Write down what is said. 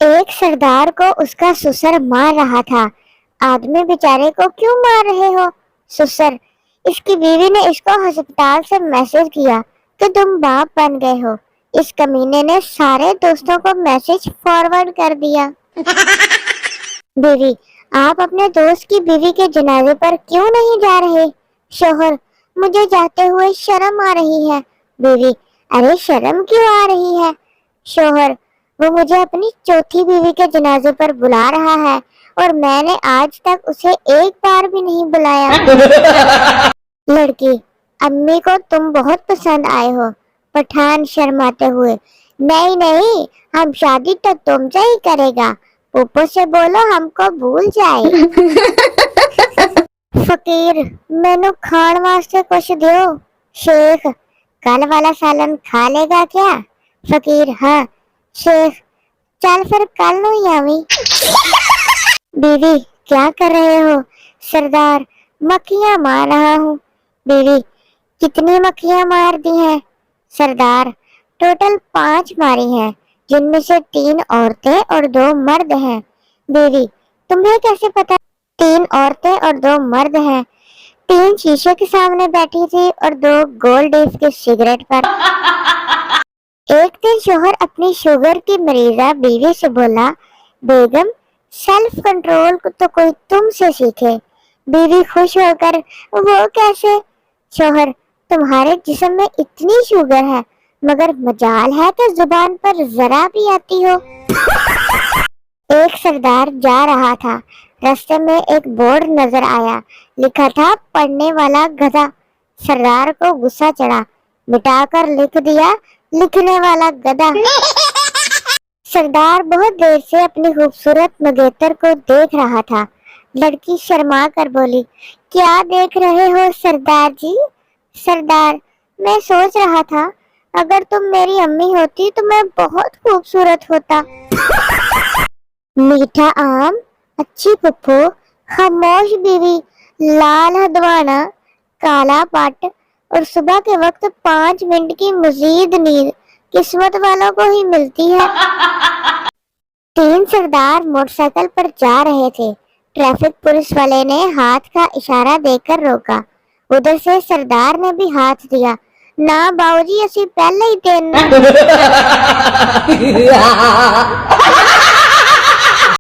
ایک سردار کو اس کا سسر مار رہا تھا۔ آدمی بیچارے کو کیوں مار رہے ہو؟ سسر: اس کی بیوی نے اس کو ہسپتال سے میسج کیا کہ تم باپ بن گئے ہو۔ اس کمینے نے سارے دوستوں کو میسج فارورڈ کر دیا۔ بیوی: آپ اپنے دوست کی بیوی کے جنازے پر کیوں نہیں جا رہے؟ شوہر: مجھے جاتے ہوئے شرم آ رہی ہے۔ بیوی: ارے شرم کیوں آ رہی ہے؟ شوہر: وہ مجھے اپنی چوتھی بیوی کے جنازے پر بلا رہا ہے اور میں نے آج تک اسے ایک بار بھی نہیں بلایا۔ لڑکی: امی کو تم بہت پسند آئے ہو۔ پٹھان شرماتے ہوئے: نہیں نہیں، ہم شادی تو تم سے ہی کرے گا، پھوپھو سے بولو ہم کو بھول جائے۔ فقیر: مینو کھان واسطے کچھ دیو۔ شیخ: کل والا سالن کھا لے گا کیا؟ فقیر: ہاں۔ شیخ: چل پھر کل نو ہی آویں۔ بیوی: کیا کر رہے ہو؟ سردار: مکھیاں مار رہا ہوں۔ بیوی: کتنی مکھیاں مار دی ہیں؟ سردار: ٹوٹل 5 ماری ہیں، جن میں سے 3 عورتیں اور 2 مرد ہیں۔ بیوی: تمہیں کیسے پتا 3 عورتیں اور 2 مرد ہیں؟ 3 شیشے کے سامنے بیٹھی تھی اور 2 گول ڈیف کے سگریٹ پر۔ ایک دن شوہر اپنی شوگر کی مریضہ بیوی سے بولا: بیگم، سیلف کنٹرول تو کوئی تم سے سیکھے۔ بیوی خوش ہو کر: وہ کیسے؟ شوہر: تمہارے جسم میں اتنی شوگر ہے مگر مجال ہے کہ زبان پر ذرا بھی آتی ہو۔ ایک سردار جا رہا تھا، راستے میں ایک بورڈ نظر آیا، لکھا تھا پڑھنے والا گدھا۔ سردار کو غصہ چڑھا، مٹا کر لکھ دیا لکھنے والا گدھا۔ سردار بہت دیر سے اپنی خوبصورت منگیتر کو دیکھ رہا تھا۔ لڑکی شرما کر بولی: کیا دیکھ رہے ہو سردار جی؟ سردار: میں سوچ رہا تھا اگر تم میری امی ہوتی تو میں بہت خوبصورت ہوتا۔ میٹھا آم، اچھی پھپھو، خاموش بیوی، لال ہدوانا، کالا پٹ اور صبح کے وقت 5 منٹ کی مزید نیند قسمت والوں کو ہی ملتی ہے۔ 3 سردار موٹر سائیکل پر جا رہے تھے۔ ٹریفک پولیس والے نے ہاتھ کا اشارہ دے کر روکا۔ ادھر سے سردار نے بھی ہاتھ دیا: نہ باؤ جی، اسی پہلے ہی 3